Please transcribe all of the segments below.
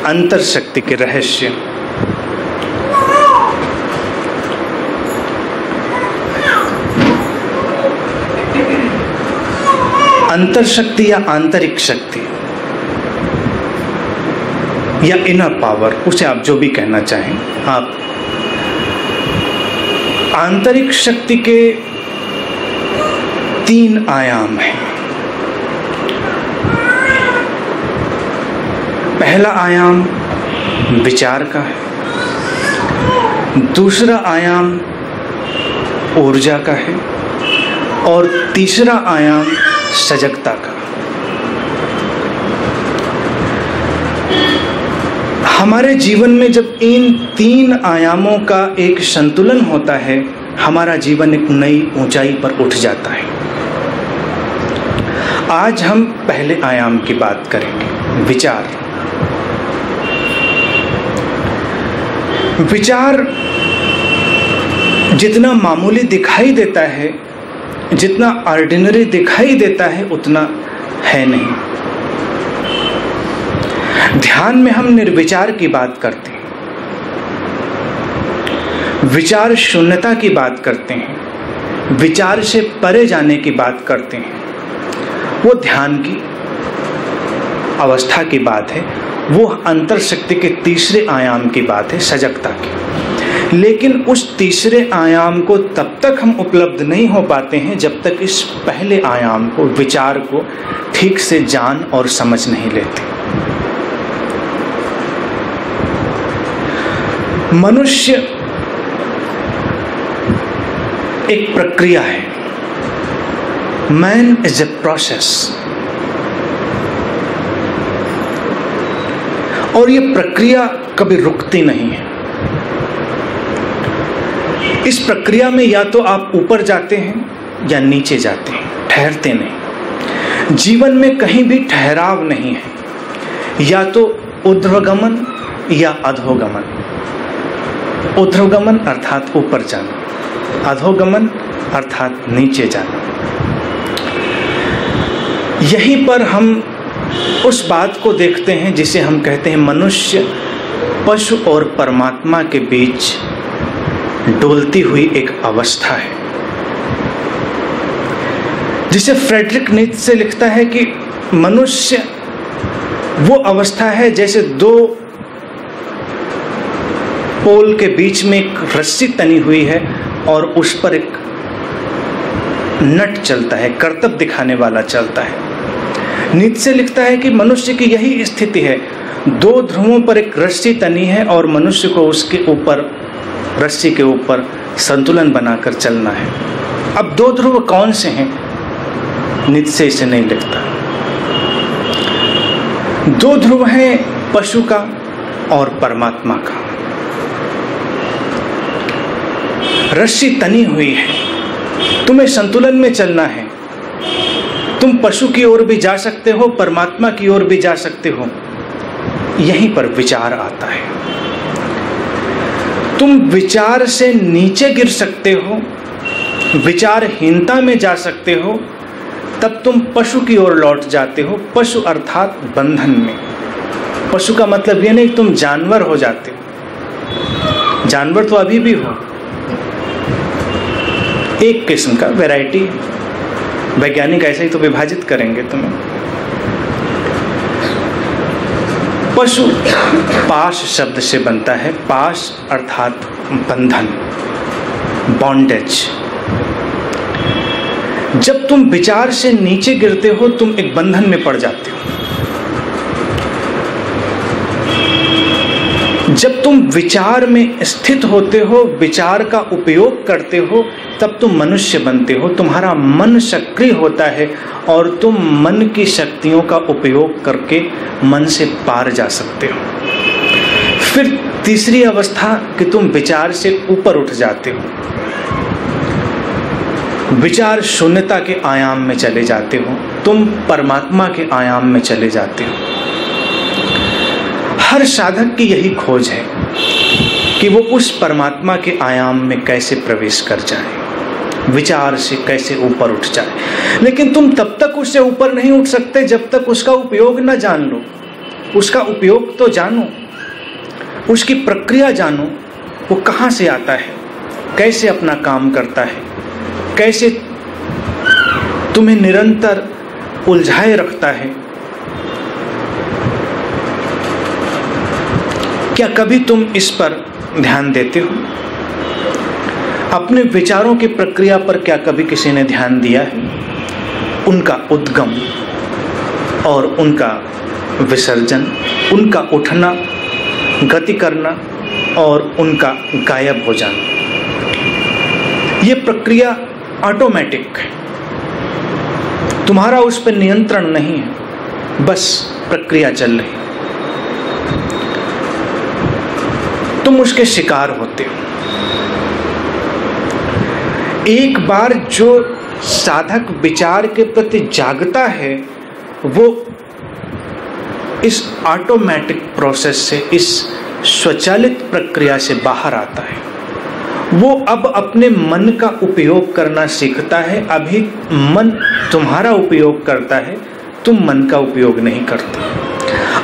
अंतर शक्ति के रहस्य। अंतर शक्ति या आंतरिक शक्ति या इनर पावर, उसे आप जो भी कहना चाहें आप। आंतरिक शक्ति के 3 आयाम हैं। पहला आयाम विचार का है, दूसरा आयाम ऊर्जा का है और तीसरा आयाम सजगता का। हमारे जीवन में जब इन 3 आयामों का एक संतुलन होता है, हमारा जीवन एक नई ऊंचाई पर उठ जाता है। आज हम पहले आयाम की बात करेंगे, विचार। विचार जितना मामूली दिखाई देता है, जितना ऑर्डिनरी दिखाई देता है, उतना है नहीं। ध्यान में हम निर्विचार की बात करते हैं, विचार शून्यता की बात करते हैं, विचार से परे जाने की बात करते हैं। वो ध्यान की अवस्था की बात है, वो अंतर शक्ति के तीसरे आयाम की बात है, सजगता की। लेकिन उस तीसरे आयाम को तब तक हम उपलब्ध नहीं हो पाते हैं जब तक इस पहले आयाम को, विचार को ठीक से जान और समझ नहीं लेते। मनुष्य एक प्रक्रिया है, मैन इज ए प्रोसेस, और ये प्रक्रिया कभी रुकती नहीं है। इस प्रक्रिया में या तो आप ऊपर जाते हैं या नीचे जाते हैं, ठहरते नहीं। जीवन में कहीं भी ठहराव नहीं है, या तो ऊर्ध्वगमन या अधोगमन। ऊर्ध्वगमन अर्थात ऊपर जाना, अधोगमन अर्थात नीचे जाना। यहीं पर हम उस बात को देखते हैं जिसे हम कहते हैं मनुष्य पशु और परमात्मा के बीच डोलती हुई एक अवस्था है, जिसे फ्रेडरिक नीत्शे लिखता है कि मनुष्य वो अवस्था है जैसे 2 पोल के बीच में एक रस्सी तनी हुई है और उस पर एक नट चलता है, करतब दिखाने वाला चलता है। नीत्शे लिखता है कि मनुष्य की यही स्थिति है, 2 ध्रुवों पर एक रस्सी तनी है और मनुष्य को उसके ऊपर, रस्सी के ऊपर संतुलन बनाकर चलना है। अब 2 ध्रुव कौन से हैं? नीत्शे इसे नहीं लिखता। 2 ध्रुव हैं पशु का और परमात्मा का। रस्सी तनी हुई है, तुम्हें संतुलन में चलना है। तुम पशु की ओर भी जा सकते हो, परमात्मा की ओर भी जा सकते हो। यहीं पर विचार आता है। तुम विचार से नीचे गिर सकते हो, विचारहीनता में जा सकते हो, तब तुम पशु की ओर लौट जाते हो। पशु अर्थात बंधन में। पशु का मतलब यह नहीं कि तुम जानवर हो जाते हो, जानवर तो अभी भी हो, एक किस्म का वैरायटी। वैज्ञानिक ऐसे ही तो विभाजित करेंगे तुम्हें। पशु पाश शब्द से बनता है, पाश अर्थात बंधन, बॉन्डेज। जब तुम विचार से नीचे गिरते हो, तुम एक बंधन में पड़ जाते हो। जब तुम विचार में स्थित होते हो, विचार का उपयोग करते हो, तब तुम मनुष्य बनते हो। तुम्हारा मन सक्रिय होता है और तुम मन की शक्तियों का उपयोग करके मन से पार जा सकते हो। फिर तीसरी अवस्था कि तुम विचार से ऊपर उठ जाते हो, विचार शून्यता के आयाम में चले जाते हो, तुम परमात्मा के आयाम में चले जाते हो। हर साधक की यही खोज है कि वो उस परमात्मा के आयाम में कैसे प्रवेश कर जाए, विचार से कैसे ऊपर उठ जाए। लेकिन तुम तब तक उससे ऊपर नहीं उठ सकते जब तक उसका उपयोग न जान लो। उसका उपयोग तो जानो, उसकी प्रक्रिया जानो, वो कहाँ से आता है, कैसे अपना काम करता है, कैसे तुम्हें निरंतर उलझाए रखता है। क्या कभी तुम इस पर ध्यान देते हो? अपने विचारों की प्रक्रिया पर क्या कभी किसी ने ध्यान दिया है? उनका उद्गम और उनका विसर्जन, उनका उठना, गति करना और उनका गायब हो जाना, ये प्रक्रिया ऑटोमेटिक है। तुम्हारा उस पर नियंत्रण नहीं है, बस प्रक्रिया चल रही है, तुम उसके शिकार होते हो। एक बार जो साधक विचार के प्रति जागता है, वो इस ऑटोमेटिक प्रोसेस से, इस स्वचालित प्रक्रिया से बाहर आता है। वो अब अपने मन का उपयोग करना सीखता है। अभी मन तुम्हारा उपयोग करता है, तुम मन का उपयोग नहीं करते।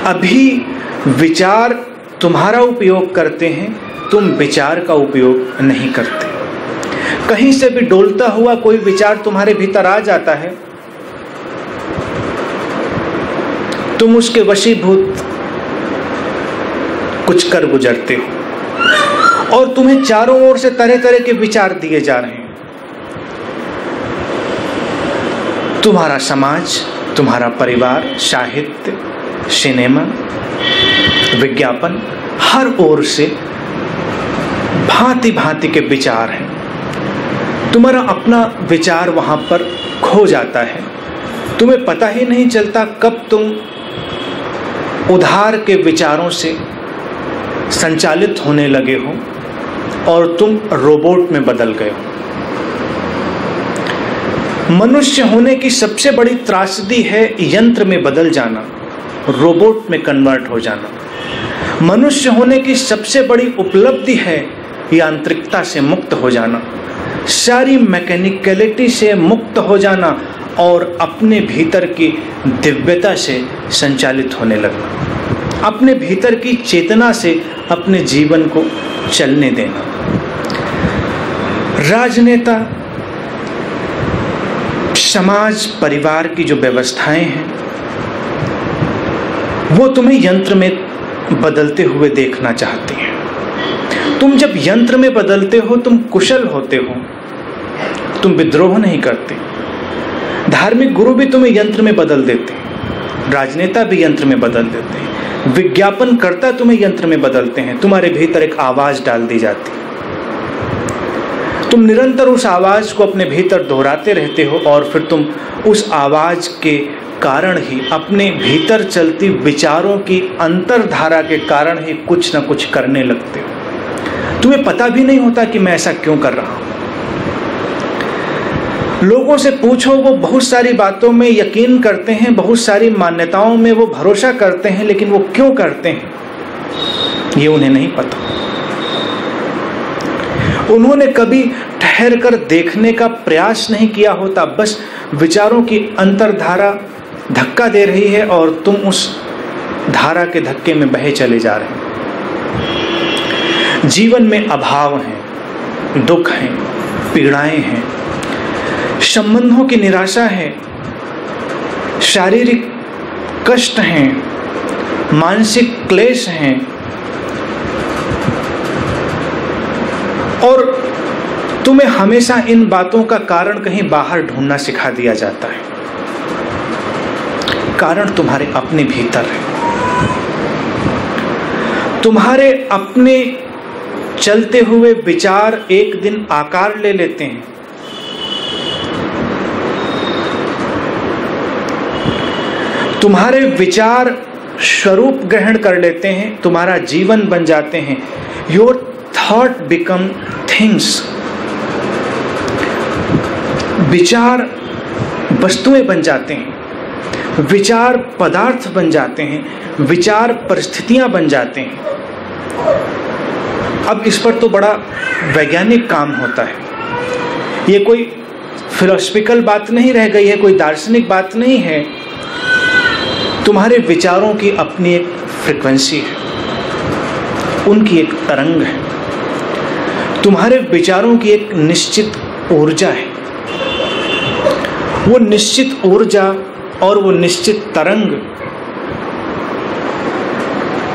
अभी विचार तुम्हारा उपयोग करते हैं, तुम विचार का उपयोग नहीं करते। कहीं से भी डोलता हुआ कोई विचार तुम्हारे भीतर आ जाता है, तुम उसके वशीभूत कुछ कर गुजरते हो और तुम्हें चारों ओर से तरह तरह के विचार दिए जा रहे हैं। तुम्हारा समाज, तुम्हारा परिवार, साहित्य, सिनेमा, विज्ञापन, हर ओर से भांति भांति के विचार हैं। तुम्हारा अपना विचार वहां पर खो जाता है। तुम्हें पता ही नहीं चलता कब तुम उधार के विचारों से संचालित होने लगे हो और तुम रोबोट में बदल गए हो। मनुष्य होने की सबसे बड़ी त्रासदी है यंत्र में बदल जाना, रोबोट में कन्वर्ट हो जाना। मनुष्य होने की सबसे बड़ी उपलब्धि है यांत्रिकता से मुक्त हो जाना, सारी मैकेनिकलिटी से मुक्त हो जाना और अपने भीतर की दिव्यता से संचालित होने लगना, अपने भीतर की चेतना से अपने जीवन को चलने देना। राजनेता, समाज, परिवार की जो व्यवस्थाएं हैं, वो तुम्हें यंत्र में बदलते हुए देखना चाहती हैं। तुम जब यंत्र में बदलते हो, तुम कुशल होते हो, तुम विद्रोह नहीं करते। धार्मिक गुरु भी तुम्हें यंत्र में बदल देते हैं, राजनेता भी यंत्र में बदल देते हैं, विज्ञापन कर्ता तुम्हें यंत्र में बदलते हैं। तुम्हारे भीतर एक आवाज डाल दी जाती है, तुम निरंतर उस आवाज को अपने भीतर दोहराते रहते हो और फिर तुम उस आवाज के कारण ही, अपने भीतर चलती विचारों की अंतरधारा के कारण ही कुछ न कुछ करने लगते हो। तुम्हें पता भी नहीं होता कि मैं ऐसा क्यों कर रहा हूं। लोगों से पूछो, वो बहुत सारी बातों में यकीन करते हैं, बहुत सारी मान्यताओं में वो भरोसा करते हैं, लेकिन वो क्यों करते हैं ये उन्हें नहीं पता। उन्होंने कभी ठहर कर देखने का प्रयास नहीं किया होता, बस विचारों की अंतरधारा धक्का दे रही है और तुम उस धारा के धक्के में बहे चले जा रहे हैं। जीवन में अभाव हैं, दुख हैं, पीड़ाएं हैं, संबंधों की निराशा है, शारीरिक कष्ट हैं, मानसिक क्लेश हैं और तुम्हें हमेशा इन बातों का कारण कहीं बाहर ढूंढना सिखा दिया जाता है। कारण तुम्हारे अपने भीतर है। तुम्हारे अपने चलते हुए विचार एक दिन आकार ले लेते हैं। तुम्हारे विचार स्वरूप ग्रहण कर लेते हैं, तुम्हारा जीवन बन जाते हैं। Your thought become things. विचार वस्तुएं बन जाते हैं, विचार पदार्थ बन जाते हैं, विचार परिस्थितियां बन जाते हैं। अब इस पर तो बड़ा वैज्ञानिक काम होता है। ये कोई फिलोसफिकल बात नहीं रह गई है, कोई दार्शनिक बात नहीं है। तुम्हारे विचारों की अपनी एक फ्रीक्वेंसी है, उनकी एक तरंग है, तुम्हारे विचारों की एक निश्चित ऊर्जा है। वो निश्चित ऊर्जा और वो निश्चित तरंग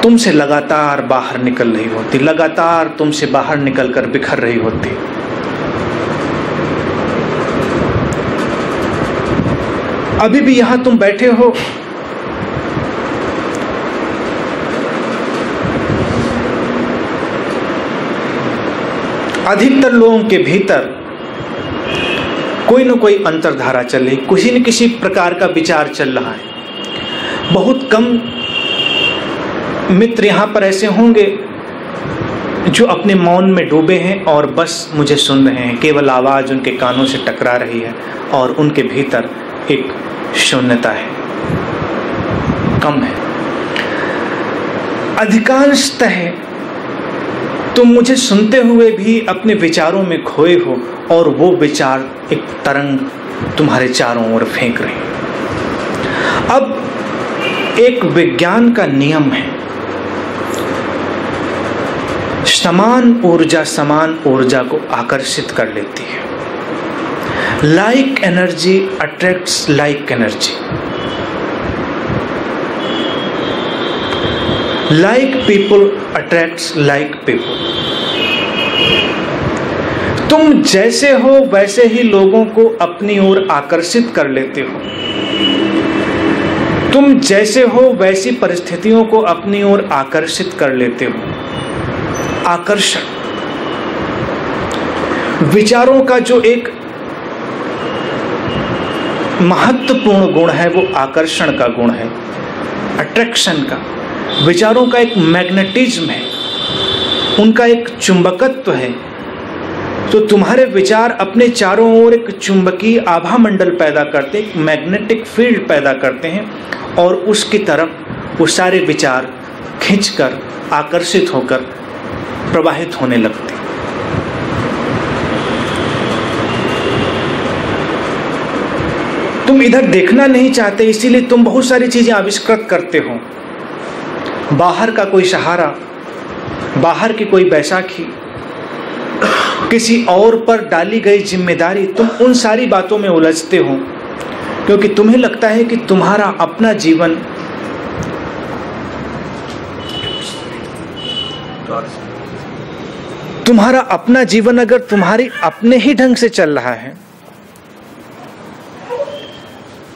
तुमसे लगातार बाहर निकल रही होती, लगातार तुमसे बाहर निकलकर बिखर रही होती। अभी भी यहां तुम बैठे हो, अधिकतर लोगों के भीतर कोई न कोई अंतर्धारा चल रही, किसी न किसी प्रकार का विचार चल रहा है। बहुत कम मित्र यहाँ पर ऐसे होंगे जो अपने मौन में डूबे हैं और बस मुझे सुन रहे हैं, केवल आवाज़ उनके कानों से टकरा रही है और उनके भीतर एक शून्यता है, कम है। अधिकांशतः तुम मुझे सुनते हुए भी अपने विचारों में खोए हो और वो विचार एक तरंग तुम्हारे चारों ओर फेंक रहे हैं। अब एक विज्ञान का नियम है, समान ऊर्जा को आकर्षित कर लेती है। Like energy attracts like energy. Like people attracts like people. तुम जैसे हो वैसे ही लोगों को अपनी ओर आकर्षित कर लेते हो। तुम जैसे हो वैसी परिस्थितियों को अपनी ओर आकर्षित कर लेते हो। आकर्षण, विचारों का जो एक महत्वपूर्ण गुण है वो आकर्षण का गुण है, अट्रैक्शन का। विचारों का एक मैग्नेटिज्म है, उनका एक चुंबकत्व है। तो तुम्हारे विचार अपने चारों ओर एक चुंबकीय आभा मंडल पैदा करते, एक मैग्नेटिक फील्ड पैदा करते हैं और उसकी तरफ वो सारे विचार खींचकर, आकर्षित होकर प्रवाहित होने लगते। तुम इधर देखना नहीं चाहते, इसीलिए तुम बहुत सारी चीजें आविष्कृत करते हो। बाहर का कोई सहारा, बाहर की कोई बैसाखी, किसी और पर डाली गई जिम्मेदारी, तुम उन सारी बातों में उलझते हो क्योंकि तुम्हें लगता है कि तुम्हारा अपना जीवन अगर तुम्हारी अपने ही ढंग से चल रहा है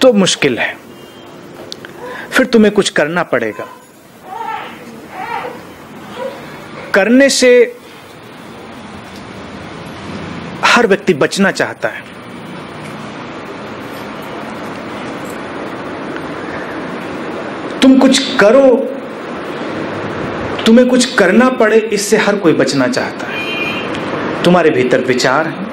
तो मुश्किल है, फिर तुम्हें कुछ करना पड़ेगा। करने से हर व्यक्ति बचना चाहता है। तुम कुछ करो, तुम्हें कुछ करना पड़े, इससे हर कोई बचना चाहता है। तुम्हारे भीतर विचार हैं,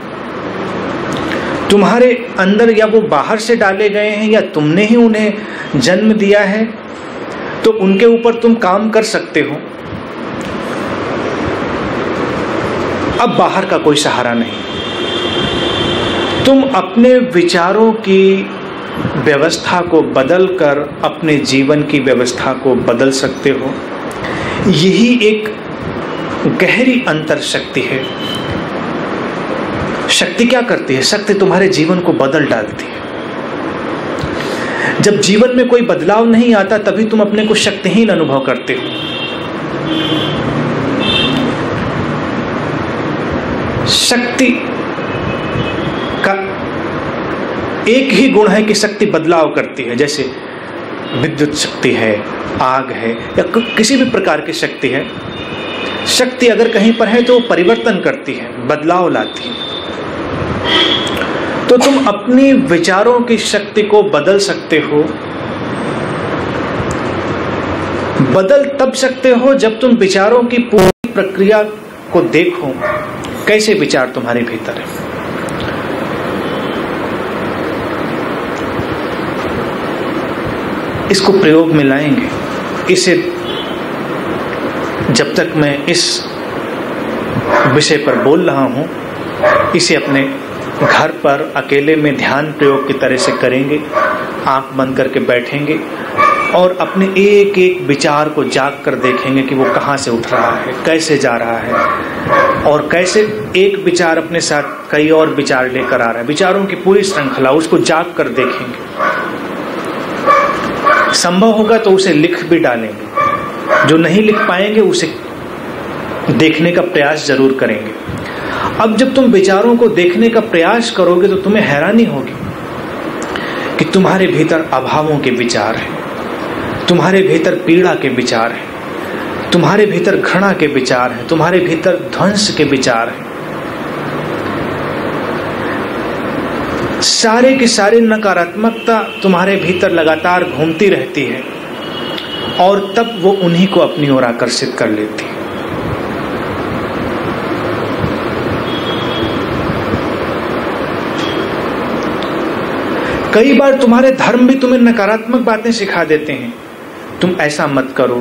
तुम्हारे अंदर या वो बाहर से डाले गए हैं या तुमने ही उन्हें जन्म दिया है, तो उनके ऊपर तुम काम कर सकते हो। अब बाहर का कोई सहारा नहीं। तुम अपने विचारों की व्यवस्था को बदलकर अपने जीवन की व्यवस्था को बदल सकते हो। यही एक गहरी अंतर शक्ति है। शक्ति क्या करती है? शक्ति तुम्हारे जीवन को बदल डालती है। जब जीवन में कोई बदलाव नहीं आता तभी तुम अपने को शक्तिहीन अनुभव करते हो। शक्ति का एक ही गुण है कि शक्ति बदलाव करती है। जैसे विद्युत शक्ति है, आग है, या किसी भी प्रकार की शक्ति है। शक्ति अगर कहीं पर है तो परिवर्तन करती है, बदलाव लाती है। तो तुम अपनी विचारों की शक्ति को बदल सकते हो। बदल तब सकते हो जब तुम विचारों की पूरी प्रक्रिया को देखो, कैसे विचार तुम्हारे भीतर है। इसको प्रयोग में लाएंगे। इसे जब तक मैं इस विषय पर बोल रहा हूं, इसे अपने घर पर अकेले में ध्यान प्रयोग की तरह से करेंगे। आंख बंद करके बैठेंगे और अपने एक एक विचार को जाग कर देखेंगे कि वो कहाँ से उठ रहा है, कैसे जा रहा है, और कैसे एक विचार अपने साथ कई और विचार लेकर आ रहा है। विचारों की पूरी श्रृंखला, उसको जाग कर देखेंगे। संभव होगा तो उसे लिख भी डालेंगे, जो नहीं लिख पाएंगे उसे देखने का प्रयास जरूर करेंगे। अब जब तुम विचारों को देखने का प्रयास करोगे तो तुम्हें हैरानी होगी कि तुम्हारे भीतर अभावों के विचार हैं, तुम्हारे भीतर पीड़ा के विचार हैं, तुम्हारे भीतर घृणा के विचार हैं, तुम्हारे भीतर ध्वंस के विचार हैं। सारे की सारी नकारात्मकता तुम्हारे भीतर लगातार घूमती रहती है और तब वो उन्हीं को अपनी ओर आकर्षित कर लेती है। कई बार तुम्हारे धर्म भी तुम्हें नकारात्मक बातें सिखा देते हैं। तुम ऐसा मत करो,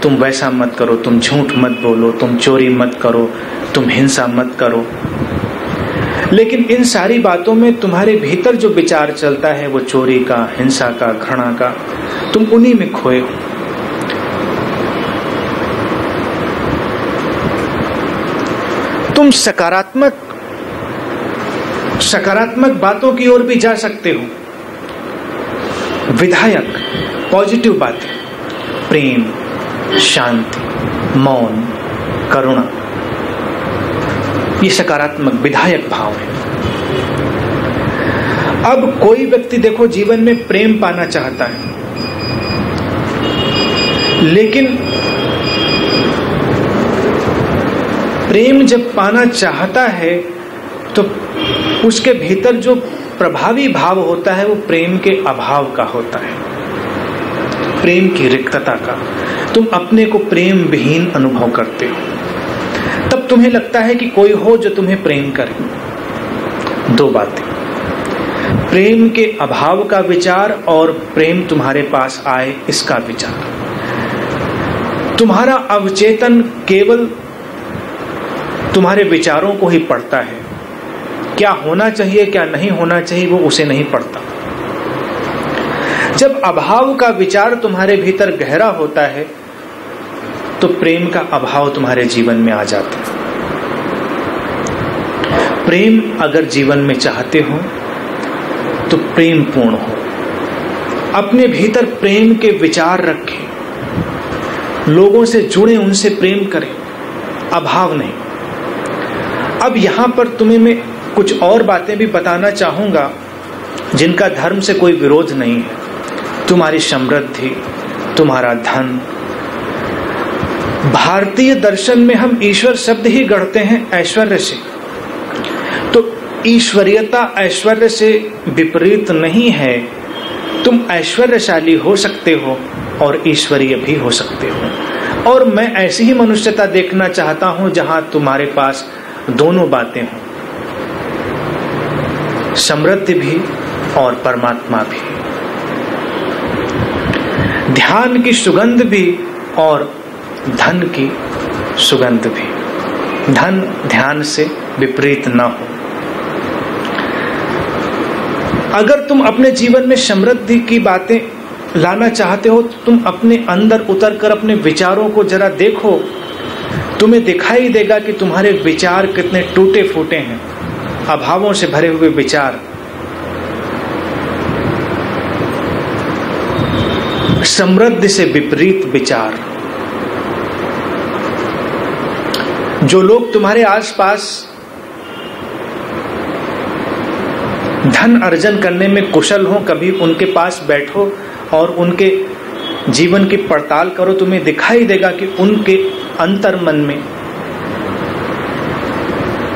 तुम वैसा मत करो, तुम झूठ मत बोलो, तुम चोरी मत करो, तुम हिंसा मत करो। लेकिन इन सारी बातों में तुम्हारे भीतर जो विचार चलता है वो चोरी का, हिंसा का, घृणा का, तुम उन्हीं में खोए हो। तुम सकारात्मक बातों की ओर भी जा सकते हो। विधायक पॉजिटिव बातें, प्रेम, शांति, मौन, करुणा, ये सकारात्मक विधायक भाव है। अब कोई व्यक्ति देखो जीवन में प्रेम पाना चाहता है, लेकिन प्रेम जब पाना चाहता है तो उसके भीतर जो प्रभावी भाव होता है वो प्रेम के अभाव का होता है, प्रेम की रिक्तता का। तुम अपने को प्रेम विहीन अनुभव करते हो, तब तुम्हें लगता है कि कोई हो जो तुम्हें प्रेम करे। दो बातें, प्रेम के अभाव का विचार और प्रेम तुम्हारे पास आए इसका विचार। तुम्हारा अवचेतन केवल तुम्हारे विचारों को ही पढ़ता है, क्या होना चाहिए क्या नहीं होना चाहिए वो उसे नहीं पढ़ता। जब अभाव का विचार तुम्हारे भीतर गहरा होता है तो प्रेम का अभाव तुम्हारे जीवन में आ जाता है। प्रेम अगर जीवन में चाहते हो तो प्रेम पूर्ण हो, अपने भीतर प्रेम के विचार रखें, लोगों से जुड़े, उनसे प्रेम करें, अभाव नहीं। अब यहां पर तुम्हें मैं कुछ और बातें भी बताना चाहूंगा जिनका धर्म से कोई विरोध नहीं है। तुम्हारी समृद्धि, तुम्हारा धन, भारतीय दर्शन में हम ईश्वर शब्द ही गढ़ते हैं ऐश्वर्य से, तो ईश्वरीयता ऐश्वर्य से विपरीत नहीं है। तुम ऐश्वर्यशाली हो सकते हो और ईश्वरीय भी हो सकते हो, और मैं ऐसी ही मनुष्यता देखना चाहता हूं जहां तुम्हारे पास दोनों बातें हों, समृद्धि भी और परमात्मा भी, ध्यान की सुगंध भी और धन की सुगंध भी, धन ध्यान से विपरीत न हो। अगर तुम अपने जीवन में समृद्धि की बातें लाना चाहते हो तो तुम अपने अंदर उतरकर अपने विचारों को जरा देखो, तुम्हें दिखाई देगा कि तुम्हारे विचार कितने टूटे फूटे हैं, अभावों से भरे हुए विचार, समृद्धि से विपरीत विचार। जो लोग तुम्हारे आसपास धन अर्जन करने में कुशल हो, कभी उनके पास बैठो और उनके जीवन की पड़ताल करो, तुम्हें दिखाई देगा कि उनके अंतर मन में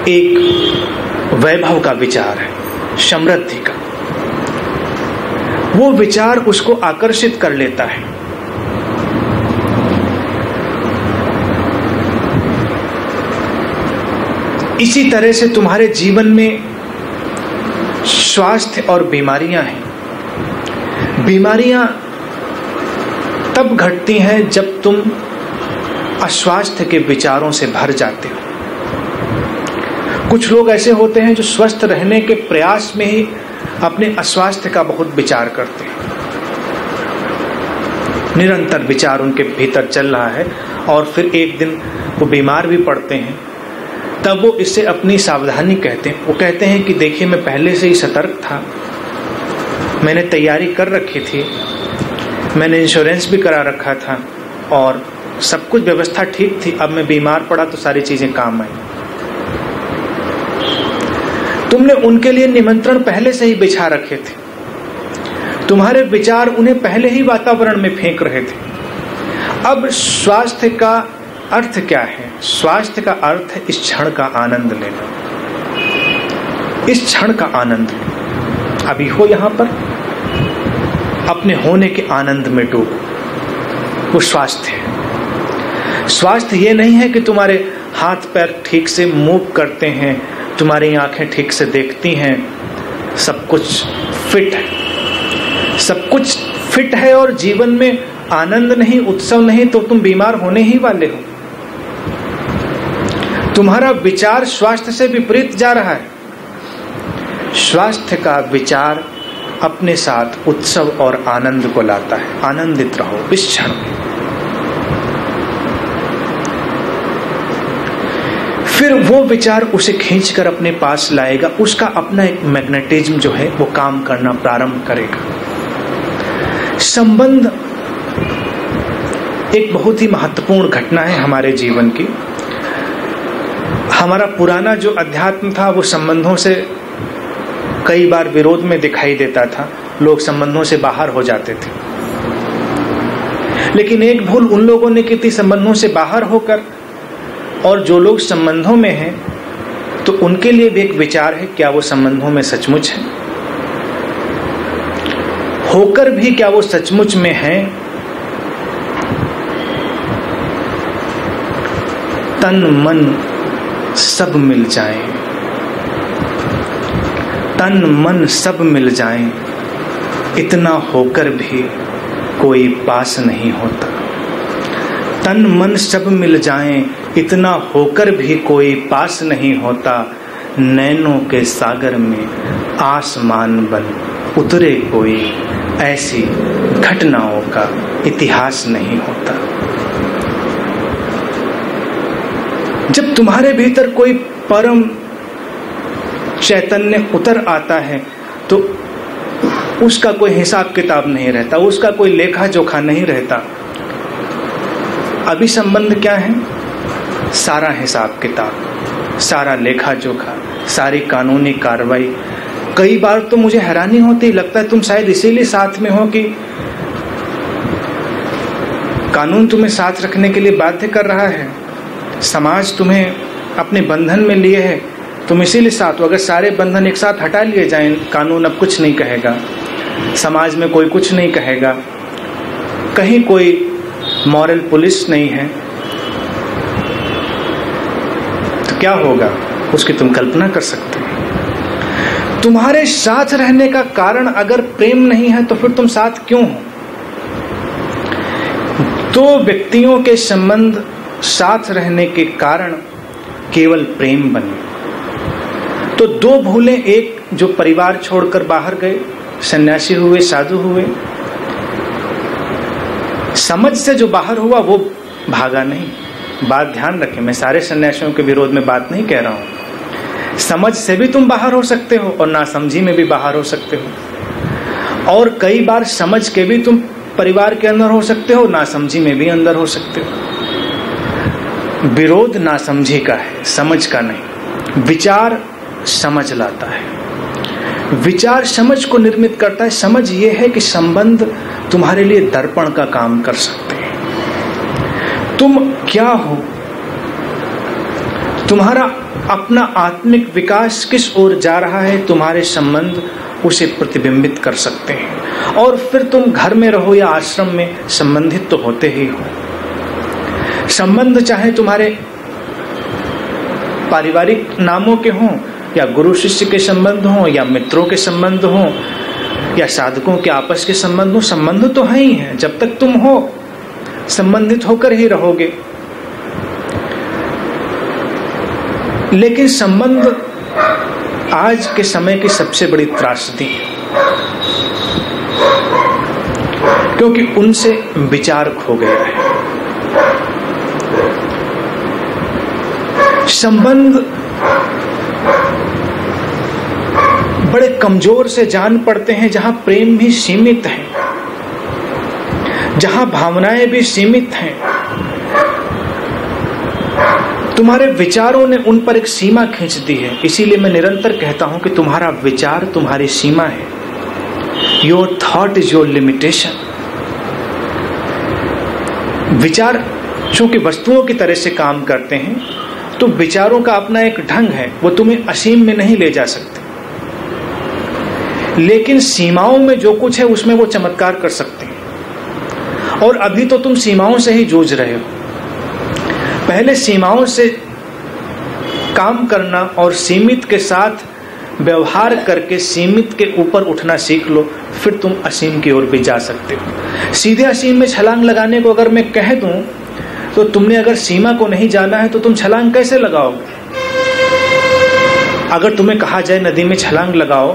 एक वैभव का विचार है, समृद्धि का। वो विचार उसको आकर्षित कर लेता है। इसी तरह से तुम्हारे जीवन में स्वास्थ्य और बीमारियां हैं। बीमारियां तब घटती हैं जब तुम अस्वास्थ्य के विचारों से भर जाते हो। कुछ लोग ऐसे होते हैं जो स्वस्थ रहने के प्रयास में ही अपने अस्वास्थ्य का बहुत विचार करते हैं। निरंतर विचार उनके भीतर चल रहा है, और फिर एक दिन वो बीमार भी पड़ते हैं, तब वो इसे अपनी सावधानी कहते हैं। वो कहते हैं कि देखिए, मैं पहले से ही सतर्क था, मैंने तैयारी कर रखी थी, मैंने इंश्योरेंस भी करा रखा था और सब कुछ व्यवस्था ठीक थी। अब मैं बीमार पड़ा तो सारी चीजें काम आई। तुमने उनके लिए निमंत्रण पहले से ही बिछा रखे थे, तुम्हारे विचार उन्हें पहले ही वातावरण में फेंक रहे थे। अब स्वास्थ्य का अर्थ क्या है? स्वास्थ्य का अर्थ है इस क्षण का आनंद लेना, इस क्षण का आनंद लेना। अभी हो यहां पर, अपने होने के आनंद में डूबो, वो स्वास्थ्य है। स्वास्थ्य ये नहीं है कि तुम्हारे हाथ पैर ठीक से मूव करते हैं, तुम्हारी आंखें ठीक से देखती हैं, सब कुछ फिट है, सब कुछ फिट है और जीवन में आनंद नहीं, उत्सव नहीं, तो तुम बीमार होने ही वाले हो। तुम्हारा विचार स्वास्थ्य से विपरीत जा रहा है। स्वास्थ्य का विचार अपने साथ उत्सव और आनंद को लाता है। आनंदित रहो इस क्षण में। फिर वो विचार उसे खींचकर अपने पास लाएगा, उसका अपना एक मैग्नेटिज्म जो है वो काम करना प्रारंभ करेगा। संबंध एक बहुत ही महत्वपूर्ण घटना है हमारे जीवन की। हमारा पुराना जो अध्यात्म था वो संबंधों से कई बार विरोध में दिखाई देता था, लोग संबंधों से बाहर हो जाते थे। लेकिन एक भूल उन लोगों ने की थी संबंधों से बाहर होकर, और जो लोग संबंधों में हैं तो उनके लिए भी एक विचार है, क्या वो संबंधों में सचमुच है, होकर भी क्या वो सचमुच में है। तन मन सब मिल जाए, तन मन सब मिल जाए, इतना होकर भी कोई पास नहीं होता। तन मन सब मिल जाए, इतना होकर भी कोई पास नहीं होता। नैनों के सागर में आसमान बन उतरे कोई, ऐसी घटनाओं का इतिहास नहीं होता। जब तुम्हारे भीतर कोई परम चैतन्य उतर आता है तो उसका कोई हिसाब किताब नहीं रहता, उसका कोई लेखा जोखा नहीं रहता। अभी संबंध क्या है? सारा हिसाब किताब, सारा लेखा जोखा, सारी कानूनी कार्रवाई। कई बार तो मुझे हैरानी होती, लगता है तुम शायद इसीलिए साथ में हो कि कानून तुम्हें साथ रखने के लिए बाध्य कर रहा है, समाज तुम्हें अपने बंधन में लिए है, तुम इसीलिए साथ हो। अगर सारे बंधन एक साथ हटा लिए जाएं, कानून अब कुछ नहीं कहेगा, समाज में कोई कुछ नहीं कहेगा, कहीं कोई मॉरल पुलिस नहीं है, तो क्या होगा उसकी तुम कल्पना कर सकते हो। तुम्हारे साथ रहने का कारण अगर प्रेम नहीं है तो फिर तुम साथ क्यों हो? दो व्यक्तियों के संबंध साथ रहने के कारण केवल प्रेम बने। तो दो भूले, एक जो परिवार छोड़कर बाहर गए, सन्यासी हुए, साधु हुए, समझ से जो बाहर हुआ वो भागा नहीं। बात ध्यान रखें, मैं सारे सन्यासियों के विरोध में बात नहीं कह रहा हूं। समझ से भी तुम बाहर हो सकते हो और नासमझी में भी बाहर हो सकते हो, और कई बार समझ के भी तुम परिवार के अंदर हो सकते हो, नासमझी में भी अंदर हो सकते हो। विरोध नासमझी का है, समझ का नहीं। विचार समझ लाता है, विचार समझ को निर्मित करता है। समझ ये है कि संबंध तुम्हारे लिए दर्पण का काम कर सकते हैं। तुम क्या हो, तुम्हारा अपना आत्मिक विकास किस ओर जा रहा है, तुम्हारे संबंध उसे प्रतिबिंबित कर सकते हैं। और फिर तुम घर में रहो या आश्रम में, संबंधित तो होते ही हो। संबंध चाहे तुम्हारे पारिवारिक नामों के हों, या गुरु शिष्य के संबंध हों, या मित्रों के संबंध हों, या साधकों के आपस के संबंध हो, संबंध तो है ही है। जब तक तुम हो संबंधित होकर ही रहोगे। लेकिन संबंध आज के समय की सबसे बड़ी त्रासदी है, क्योंकि उनसे विचार खो गया है। संबंध बड़े कमजोर से जान पड़ते हैं जहां प्रेम भी सीमित है, जहां भावनाएं भी सीमित हैं। तुम्हारे विचारों ने उन पर एक सीमा खींच दी है। इसीलिए मैं निरंतर कहता हूं कि तुम्हारा विचार तुम्हारी सीमा है। Your thought is your limitation. विचार चूंकि वस्तुओं की तरह से काम करते हैं, तो विचारों का अपना एक ढंग है, वो तुम्हें असीम में नहीं ले जा सकते, लेकिन सीमाओं में जो कुछ है उसमें वो चमत्कार कर सकते हैं। और अभी तो तुम सीमाओं से ही जूझ रहे हो। पहले सीमाओं से काम करना और सीमित के साथ व्यवहार करके सीमित के ऊपर उठना सीख लो, फिर तुम असीम की ओर भी जा सकते हो। सीधे असीम में छलांग लगाने को अगर मैं कह दूं, तो तुमने अगर सीमा को नहीं जाना है तो तुम छलांग कैसे लगाओगे? अगर तुम्हें कहा जाए नदी में छलांग लगाओ,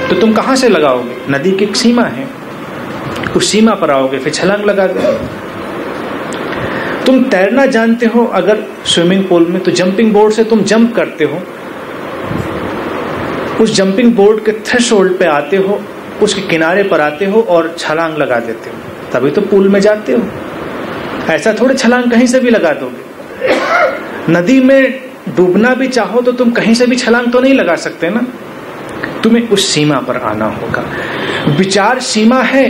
तो तुम कहां से लगाओगे? नदी की एक सीमा है, उस सीमा पर आओगे, फिर छलांग लगा दो। तुम तैरना जानते हो अगर स्विमिंग पूल में, तो जंपिंग बोर्ड से तुम जंप करते हो, उस जंपिंग बोर्ड के थ्रेशोल्ड पे आते हो, उसके किनारे पर आते हो और छलांग लगा देते हो, तभी तो पूल में जाते हो। ऐसा थोड़े छलांग कहीं से भी लगा दोगे। नदी में डूबना भी चाहो तो तुम कहीं से भी छलांग तो नहीं लगा सकते ना, तुम्हें उस सीमा पर आना होगा। विचार सीमा है,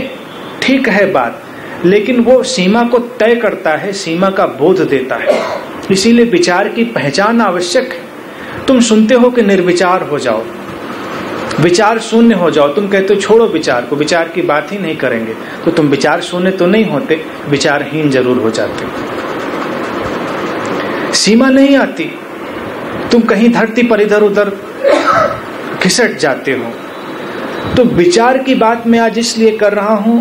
ठीक है बात, लेकिन वो सीमा को तय करता है, सीमा का बोध देता है। इसीलिए विचार की पहचान आवश्यक है। तुम सुनते हो कि निर्विचार हो जाओ, विचार शून्य हो जाओ, तुम कहते हो छोड़ो विचार को, विचार की बात ही नहीं करेंगे, तो तुम विचार शून्य तो नहीं होते, विचारहीन जरूर हो जाते हो। सीमा नहीं आती, तुम कहीं धरती पर इधर उधर खिसट जाते हो। तो विचार की बात मैं आज इसलिए कर रहा हूं,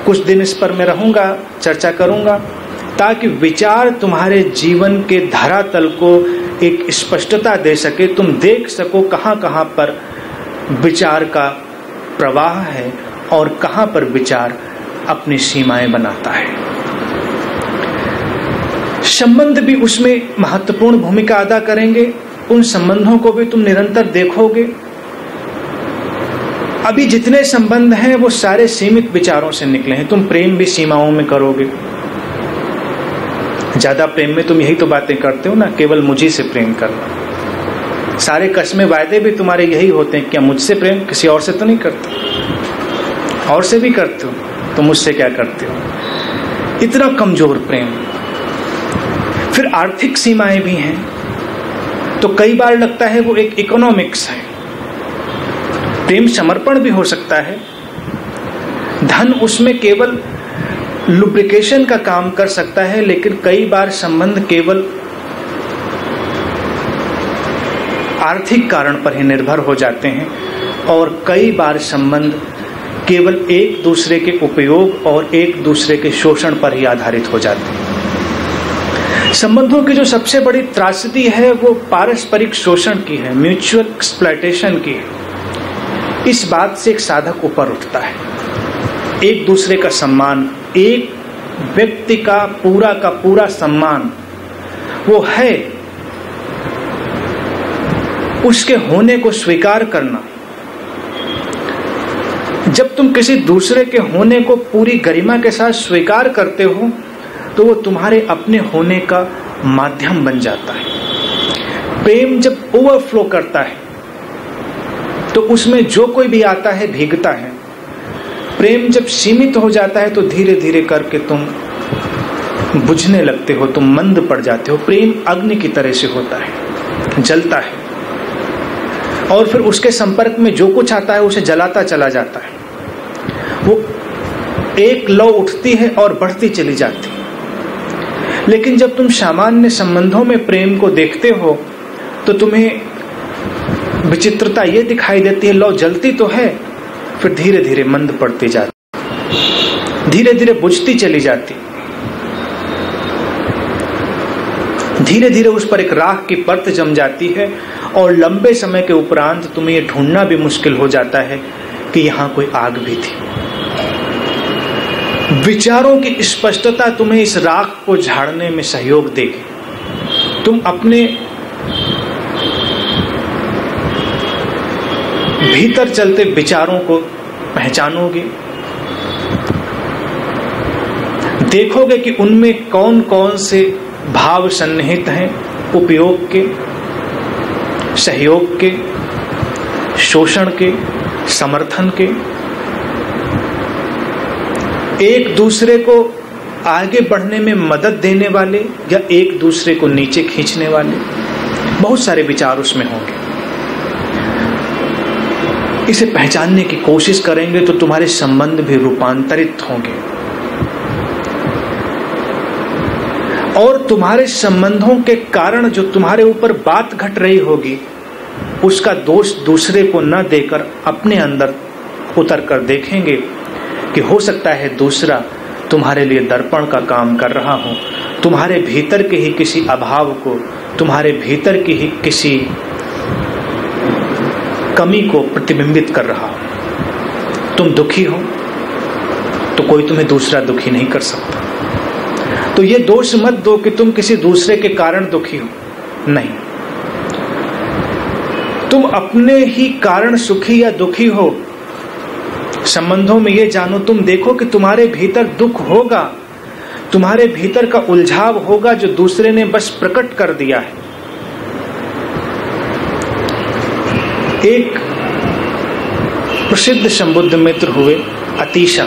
कुछ दिन इस पर मैं रहूंगा, चर्चा करूंगा, ताकि विचार तुम्हारे जीवन के धरातल को एक स्पष्टता दे सके, तुम देख सको कहां कहां पर विचार का प्रवाह है और कहां पर विचार अपनी सीमाएं बनाता है। संबंध भी उसमें महत्वपूर्ण भूमिका अदा करेंगे, उन संबंधों को भी तुम निरंतर देखोगे। अभी जितने संबंध हैं वो सारे सीमित विचारों से निकले हैं। तुम प्रेम भी सीमाओं में करोगे। ज्यादा प्रेम में तुम यही तो बातें करते हो ना, केवल मुझी से प्रेम करना। सारे कसमें वायदे भी तुम्हारे यही होते हैं, क्या मुझसे प्रेम, किसी और से तो नहीं करते, और से भी करते हो तो मुझसे क्या करते हो? इतना कमजोर प्रेम। फिर आर्थिक सीमाएं भी हैं, तो कई बार लगता है वो एक इकोनॉमिक्स है। प्रेम समर्पण भी हो सकता है, धन उसमें केवल लुब्रिकेशन का काम कर सकता है, लेकिन कई बार संबंध केवल आर्थिक कारण पर ही निर्भर हो जाते हैं, और कई बार संबंध केवल एक दूसरे के उपयोग और एक दूसरे के शोषण पर ही आधारित हो जाते हैं। संबंधों की जो सबसे बड़ी त्रासदी है वो पारस्परिक शोषण की है, म्यूचुअल एक्सप्लॉयटेशन की है। इस बात से एक साधक ऊपर उठता है, एक दूसरे का सम्मान, एक व्यक्ति का पूरा सम्मान वो है उसके होने को स्वीकार करना। जब तुम किसी दूसरे के होने को पूरी गरिमा के साथ स्वीकार करते हो, तो वो तुम्हारे अपने होने का माध्यम बन जाता है। प्रेम जब ओवरफ्लो करता है तो उसमें जो कोई भी आता है भीगता है। प्रेम जब सीमित हो जाता है तो धीरे धीरे करके तुम बुझने लगते हो, तुम मंद पड़ जाते हो। प्रेम अग्नि की तरह से होता है, जलता है, और फिर उसके संपर्क में जो कुछ आता है उसे जलाता चला जाता है। वो एक लौ उठती है और बढ़ती चली जाती है। लेकिन जब तुम सामान्य संबंधों में प्रेम को देखते हो तो तुम्हें विचित्रता ये दिखाई देती है, लौ जलती तो है, फिर धीरे धीरे मंद पड़ती जाती, धीरे धीरे बुझती चली जाती, धीरे धीरे उस पर एक राख की परत जम जाती है, और लंबे समय के उपरांत तुम्हें ये ढूंढना भी मुश्किल हो जाता है कि यहां कोई आग भी थी। विचारों की स्पष्टता तुम्हें इस राख को झाड़ने में सहयोग देगी। तुम अपने भीतर चलते विचारों को पहचानोगे, देखोगे कि उनमें कौन कौन से भाव सन्निहित हैं, उपयोग के, सहयोग के, शोषण के, समर्थन के, एक दूसरे को आगे बढ़ने में मदद देने वाले या एक दूसरे को नीचे खींचने वाले। बहुत सारे विचार उसमें होंगे। इसे पहचानने की कोशिश करेंगे तो तुम्हारे संबंध भी रूपांतरित होंगे और तुम्हारे संबंधों के कारण जो तुम्हारे ऊपर बात घट रही होगी उसका दोष दूसरे को न देकर अपने अंदर उतर कर देखेंगे कि हो सकता है दूसरा तुम्हारे लिए दर्पण का काम कर रहा हो, तुम्हारे भीतर के ही किसी अभाव को, तुम्हारे भीतर की ही किसी कमी को प्रतिबिंबित कर रहा हो। तुम दुखी हो तो कोई तुम्हें दूसरा दुखी नहीं कर सकता। तो ये दोष मत दो कि तुम किसी दूसरे के कारण दुखी हो, नहीं, तुम अपने ही कारण सुखी या दुखी हो। संबंधों में ये जानो, तुम देखो कि तुम्हारे भीतर दुख होगा, तुम्हारे भीतर का उलझाव होगा जो दूसरे ने बस प्रकट कर दिया है। एक प्रसिद्ध संबुद्ध मित्र हुए अतीशा।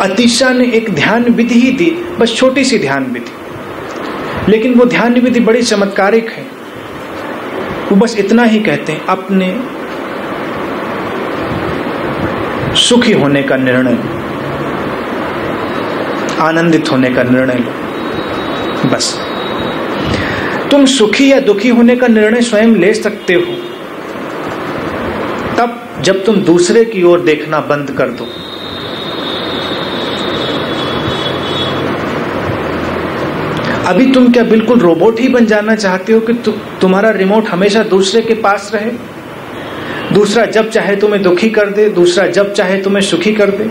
अतीशा ने एक ध्यान विधि ही दी, बस छोटी सी ध्यान विधि, लेकिन वो ध्यान विधि बड़ी चमत्कारिक है। वो बस इतना ही कहते हैं, अपने सुखी होने का निर्णय लो, आनंदित होने का निर्णय लो। बस तुम सुखी या दुखी होने का निर्णय स्वयं ले सकते हो तब जब तुम दूसरे की ओर देखना बंद कर दो। अभी तुम क्या बिल्कुल रोबोट ही बन जाना चाहते हो कि तुम्हारा रिमोट हमेशा दूसरे के पास रहे, दूसरा जब चाहे तुम्हें दुखी कर दे, दूसरा जब चाहे तुम्हें सुखी कर दे?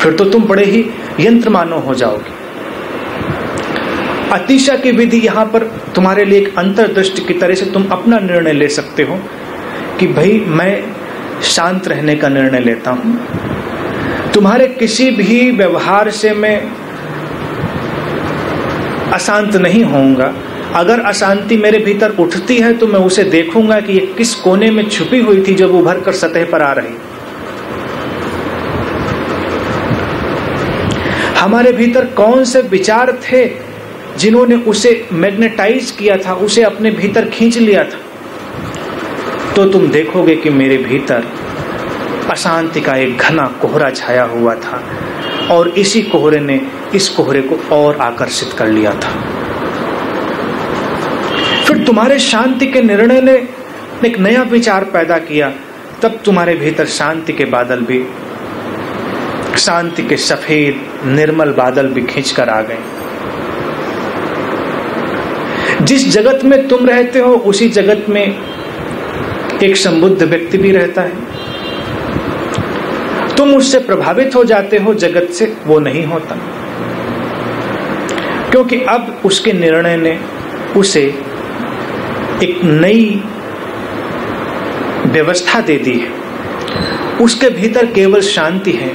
फिर तो तुम बड़े ही यंत्र मानव हो जाओगे। अतीशा की विधि यहां पर तुम्हारे लिए एक अंतर्दृष्टि की तरह से तुम अपना निर्णय ले सकते हो कि भाई मैं शांत रहने का निर्णय लेता हूं, तुम्हारे किसी भी व्यवहार से मैं अशांत नहीं होऊंगा। अगर अशांति मेरे भीतर उठती है तो मैं उसे देखूंगा कि ये किस कोने में छुपी हुई थी जब उभर कर सतह पर आ रही। हमारे भीतर कौन से विचार थे जिन्होंने उसे मैग्नेटाइज किया था, उसे अपने भीतर खींच लिया था। तो तुम देखोगे कि मेरे भीतर अशांति का एक घना कोहरा छाया हुआ था और इसी कोहरे ने इस कोहरे को और आकर्षित कर लिया था। फिर तुम्हारे शांति के निर्णय ने एक नया विचार पैदा किया, तब तुम्हारे भीतर शांति के बादल भी, शांति के सफेद निर्मल बादल भी खींच कर आ गए। जिस जगत में तुम रहते हो उसी जगत में एक संबुद्ध व्यक्ति भी रहता है। तुम उससे प्रभावित हो जाते हो, जगत से वो नहीं होता, क्योंकि अब उसके निर्णय ने उसे एक नई व्यवस्था दे दी है। उसके भीतर केवल शांति है,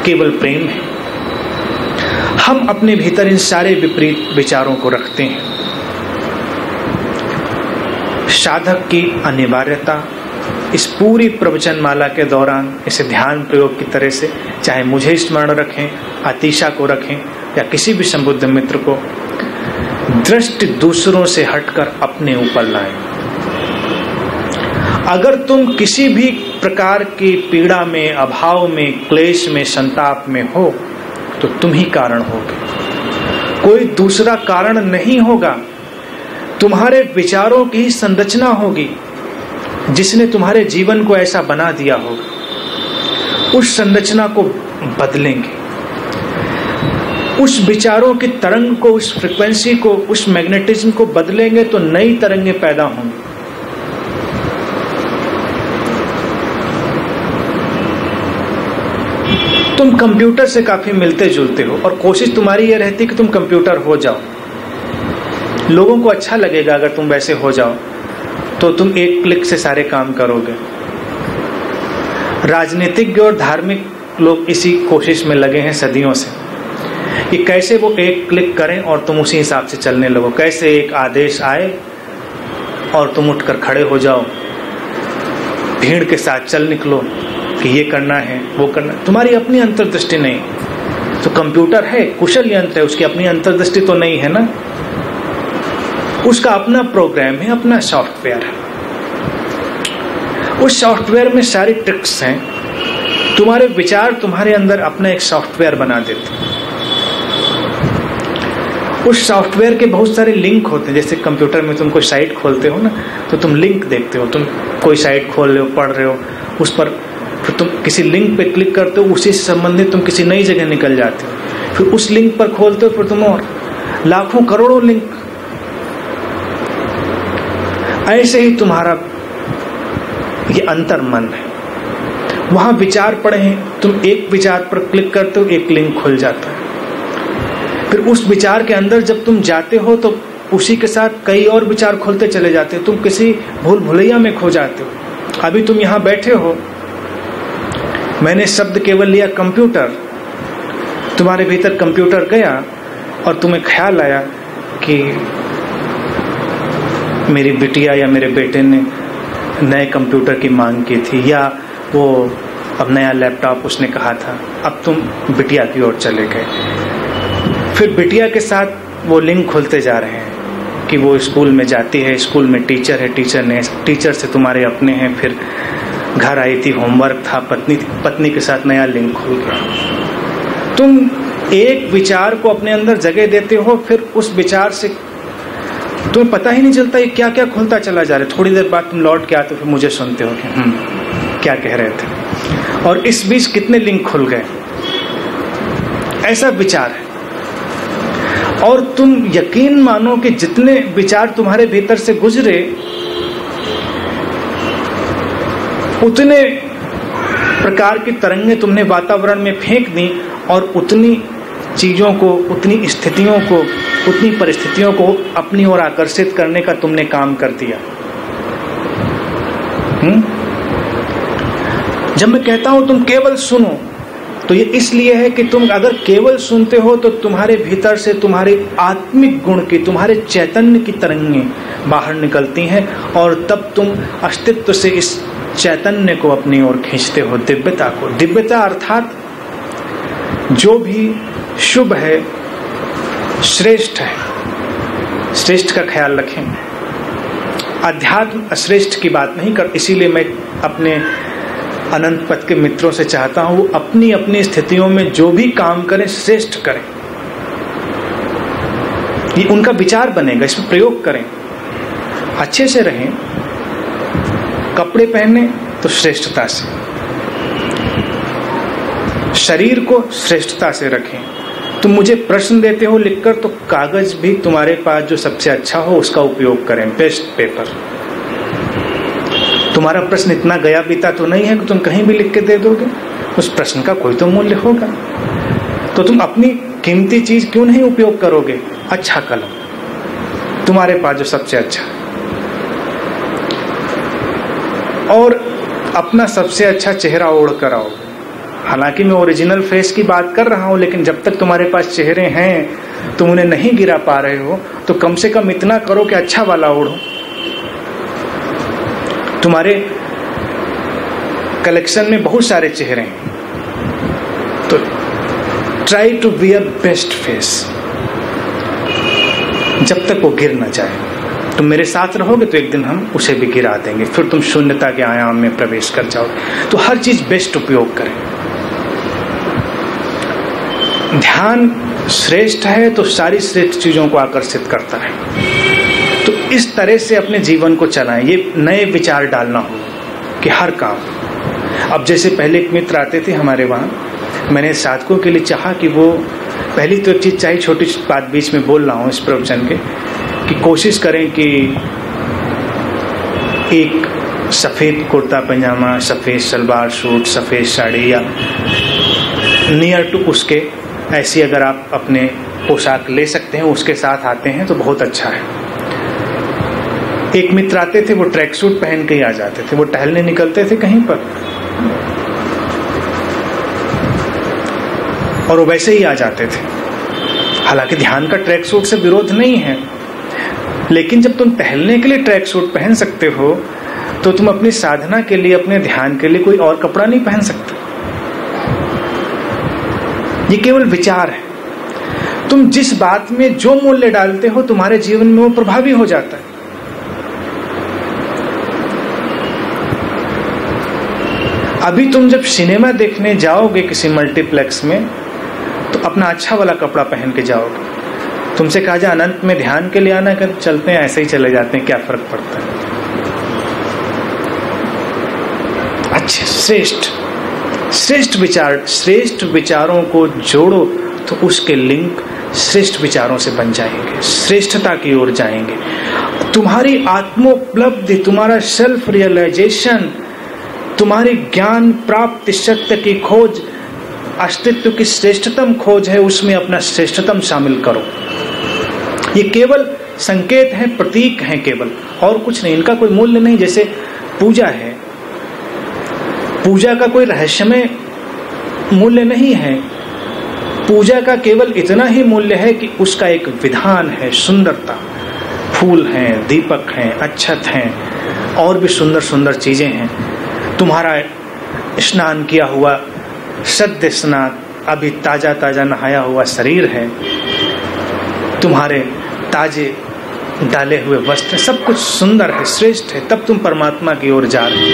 केवल प्रेम है। हम अपने भीतर इन सारे विपरीत विचारों को रखते हैं। साधक की अनिवार्यता इस पूरी प्रवचन माला के दौरान इसे ध्यान प्रयोग की तरह से, चाहे मुझे स्मरण रखें, अतीशा को रखें या किसी भी संबुद्ध मित्र को, दृष्टि दूसरों से हटकर अपने ऊपर लाएं। अगर तुम किसी भी प्रकार की पीड़ा में, अभाव में, क्लेश में, संताप में हो तो तुम ही कारण होगे, कोई दूसरा कारण नहीं होगा। तुम्हारे विचारों की ही संरचना होगी जिसने तुम्हारे जीवन को ऐसा बना दिया होगा। उस संरचना को बदलेंगे, उस विचारों की तरंग को, उस फ्रीक्वेंसी को, उस मैग्नेटिज्म को बदलेंगे तो नई तरंगें पैदा होंगी। तुम कंप्यूटर से काफी मिलते जुलते हो और कोशिश तुम्हारी ये रहती कि तुम कंप्यूटर हो जाओ। लोगों को अच्छा लगेगा अगर तुम वैसे हो जाओ, तो तुम एक क्लिक से सारे काम करोगे। राजनीतिज्ञ और धार्मिक लोग इसी कोशिश में लगे हैं सदियों से कि कैसे वो एक क्लिक करें और तुम उसी हिसाब से चलने लगो, कैसे एक आदेश आए और तुम उठकर खड़े हो जाओ, भीड़ के साथ चल निकलो कि ये करना है वो करना है। तुम्हारी अपनी अंतर्दृष्टि नहीं। तो कंप्यूटर है, कुशल यंत्र है, उसकी अपनी अंतर्दृष्टि तो नहीं है ना, उसका अपना प्रोग्राम है, अपना सॉफ्टवेयर है। उस सॉफ्टवेयर में सारी ट्रिक्स हैं। तुम्हारे विचार तुम्हारे अंदर अपना एक सॉफ्टवेयर बना देते हैं। उस सॉफ्टवेयर के बहुत सारे लिंक होते हैं। जैसे कंप्यूटर में तुम कोई साइट खोलते हो ना, तो तुम लिंक देखते हो। तुम कोई साइट खोल रहे हो, पढ़ रहे हो, उस पर फिर तुम किसी लिंक पे क्लिक करते हो, उसी से संबंधित तुम किसी नई जगह निकल जाते हो। फिर उस लिंक पर खोलते हो, फिर तुम और लाखों करोड़ों लिंक। ऐसे ही तुम्हारा ये अंतर मन है। वहां विचार पड़े हैं, तुम एक विचार पर क्लिक करते हो, एक लिंक खुल जाता है। फिर उस विचार के अंदर जब तुम जाते हो तो उसी के साथ कई और विचार खुलते चले जाते हो। तुम किसी भूल भुलैया में खो जाते हो। अभी तुम यहाँ बैठे हो, मैंने शब्द केवल लिया कंप्यूटर, तुम्हारे भीतर कंप्यूटर गया और तुम्हें ख्याल आया कि मेरी बिटिया या मेरे बेटे ने नए कंप्यूटर की मांग की थी, या वो अब नया लैपटॉप उसने कहा था। अब तुम बिटिया की ओर चले गए। फिर बिटिया के साथ वो लिंक खुलते जा रहे हैं कि वो स्कूल में जाती है, स्कूल में टीचर है, टीचर से तुम्हारे अपने हैं। फिर घर आई थी, होमवर्क था, पत्नी के साथ नया लिंक खुल गया। तुम एक विचार को अपने अंदर जगह देते हो, फिर उस विचार से तुम्हें पता ही नहीं चलता ये क्या क्या खुलता चला जा रहा है। थोड़ी देर बाद तुम लौट के आते हो, फिर मुझे सुनते हो कि क्या कह रहे थे, और इस बीच कितने लिंक खुल गए। ऐसा विचार है। और तुम यकीन मानो कि जितने विचार तुम्हारे भीतर से गुजरे, उतने प्रकार की तरंगें तुमने वातावरण में फेंक दी, और उतनी चीजों को, उतनी स्थितियों को, उतनी परिस्थितियों को अपनी ओर आकर्षित करने का तुमने काम कर दिया। जब मैं कहता हूं तुम केवल सुनो, तो ये इसलिए है कि तुम अगर केवल सुनते हो तो तुम्हारे भीतर से तुम्हारे आत्मिक गुण की, तुम्हारे चैतन्य की तरंगें बाहर निकलती हैं, और तब तुम अस्तित्व से इस चैतन्य को अपनी ओर खींचते हो, दिव्यता को। दिव्यता अर्थात जो भी शुभ है, श्रेष्ठ है, श्रेष्ठ का ख्याल रखें। अध्यात्म अश्रेष्ठ की बात नहीं कर। इसीलिए मैं अपने अनंत पथ के मित्रों से चाहता हूं वो अपनी अपनी स्थितियों में जो भी काम करें, श्रेष्ठ करें। ये उनका विचार बनेगा, इसमें प्रयोग करें, अच्छे से रहें। कपड़े पहने तो श्रेष्ठता से, शरीर को श्रेष्ठता से रखें। तुम मुझे प्रश्न देते हो लिखकर, तो कागज भी तुम्हारे पास जो सबसे अच्छा हो उसका उपयोग करें, बेस्ट पेपर। तुम्हारा प्रश्न इतना गया बीता तो नहीं है कि तुम कहीं भी लिख के दे दोगे। उस प्रश्न का कोई तो मूल्य होगा। तो तुम अपनी कीमती चीज क्यों नहीं उपयोग करोगे? अच्छा कलम, तुम्हारे पास जो सबसे अच्छा, और अपना सबसे अच्छा चेहरा ओढ़ कर आओ। हालांकि मैं ओरिजिनल फेस की बात कर रहा हूं, लेकिन जब तक तुम्हारे पास चेहरे हैं, तुम उन्हें नहीं गिरा पा रहे हो, तो कम से कम इतना करो कि अच्छा वाला ओढ़ो। तुम्हारे कलेक्शन में बहुत सारे चेहरे हैं, तो try to wear best face जब तक वो गिर न जाए। तुम मेरे साथ रहोगे तो एक दिन हम उसे भी गिरा देंगे, फिर तुम शून्यता के आयाम में प्रवेश कर जाओगे। तो हर चीज बेस्ट उपयोग करें। ध्यान श्रेष्ठ है तो सारी श्रेष्ठ चीजों को आकर्षित करता है। तो इस तरह से अपने जीवन को चलाएं। ये नए विचार डालना हो कि हर काम। अब जैसे पहले एक मित्र आते थे हमारे वहाँ, मैंने साधकों के लिए चाहा कि वो पहली तो एक चीज चाहिए, छोटी बात बीच में बोल रहा हूँ इस प्रवचन के, कि कोशिश करें कि एक सफेद कुर्ता पैजामा, सफेद सलवार सूट, सफेद साड़ी, या नियर टू उसके ऐसी अगर आप अपने पोशाक ले सकते हैं, उसके साथ आते हैं तो बहुत अच्छा है। एक मित्र आते थे, वो ट्रैक सूट पहन के ही आ जाते थे, वो टहलने निकलते थे कहीं पर और वो वैसे ही आ जाते थे। हालांकि ध्यान का ट्रैक सूट से विरोध नहीं है, लेकिन जब तुम टहलने के लिए ट्रैक सूट पहन सकते हो तो तुम अपनी साधना के लिए, अपने ध्यान के लिए कोई और कपड़ा नहीं पहन सकते। ये केवल विचार है। तुम जिस बात में जो मूल्य डालते हो तुम्हारे जीवन में वो प्रभावी हो जाता है। अभी तुम जब सिनेमा देखने जाओगे किसी मल्टीप्लेक्स में तो अपना अच्छा वाला कपड़ा पहन के जाओगे। तुमसे कहा जाए अनंत में ध्यान के लिए आना, कर चलते हैं, ऐसे ही चले जाते हैं, क्या फर्क पड़ता है। अच्छे श्रेष्ठ विचार, श्रेष्ठ विचारों को जोड़ो तो उसके लिंक श्रेष्ठ विचारों से बन जाएंगे, श्रेष्ठता की ओर जाएंगे। तुम्हारी आत्मोपलब्धि, तुम्हारा सेल्फ रियलाइजेशन, तुम्हारी ज्ञान प्राप्ति, सत्य की खोज, अस्तित्व की श्रेष्ठतम खोज है, उसमें अपना श्रेष्ठतम शामिल करो। ये केवल संकेत है, प्रतीक है केवल, और कुछ नहीं। इनका कोई मूल्य नहीं। जैसे पूजा है, पूजा का कोई रहस्यमय मूल्य नहीं है। पूजा का केवल इतना ही मूल्य है कि उसका एक विधान है, सुंदरता, फूल हैं, दीपक हैं, अक्षत हैं, और भी सुंदर सुंदर चीजें हैं। तुम्हारा स्नान किया हुआ सद्य स्नान, अभी ताजा ताजा नहाया हुआ शरीर है, तुम्हारे ताजे डाले हुए वस्त्र, सब कुछ सुंदर है, श्रेष्ठ है, तब तुम परमात्मा की ओर जा रहे हो।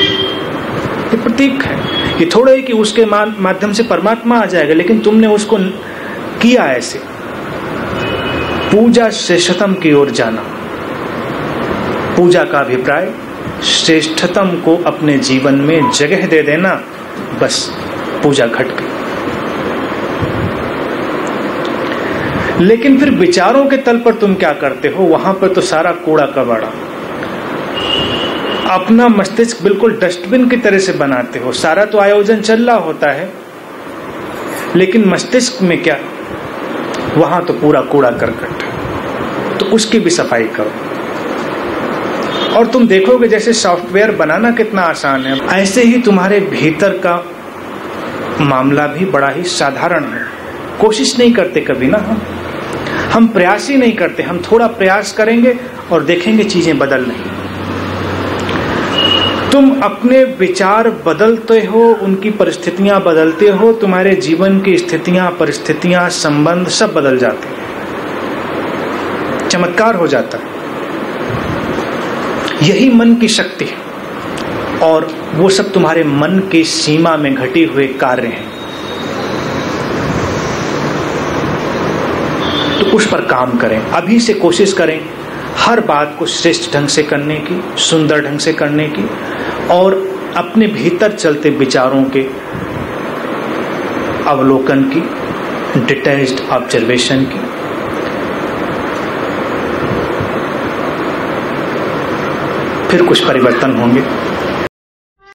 ये प्रतीक है। ये थोड़ा ही कि उसके माध्यम से परमात्मा आ जाएगा, लेकिन तुमने उसको किया ऐसे। पूजा श्रेष्ठतम की ओर जाना। पूजा का अभिप्राय श्रेष्ठतम को अपने जीवन में जगह दे देना, बस पूजा घट गई। लेकिन फिर विचारों के तल पर तुम क्या करते हो? वहां पर तो सारा कूड़ा कबाड़ा, अपना मस्तिष्क बिल्कुल डस्टबिन की तरह से बनाते हो। सारा तो आयोजन चल रहा होता है, लेकिन मस्तिष्क में क्या? वहां तो पूरा कूड़ा करकट, तो उसकी भी सफाई करो। और तुम देखोगे जैसे सॉफ्टवेयर बनाना कितना आसान है, ऐसे ही तुम्हारे भीतर का मामला भी बड़ा ही साधारण है। कोशिश नहीं करते कभी ना, हम प्रयास ही नहीं करते। हम थोड़ा प्रयास करेंगे और देखेंगे चीजें बदल नहीं। तुम अपने विचार बदलते हो, उनकी परिस्थितियां बदलते हो, तुम्हारे जीवन की स्थितियां, परिस्थितियां, संबंध सब बदल जाते हैं, चमत्कार हो जाता है। यही मन की शक्ति है, और वो सब तुम्हारे मन की सीमा में घटे हुए कार्य हैं। तो उस पर काम करें, अभी से कोशिश करें हर बात को श्रेष्ठ ढंग से करने की, सुंदर ढंग से करने की, और अपने भीतर चलते विचारों के अवलोकन की, डिटेल्ड ऑब्जर्वेशन की। फिर कुछ परिवर्तन होंगे।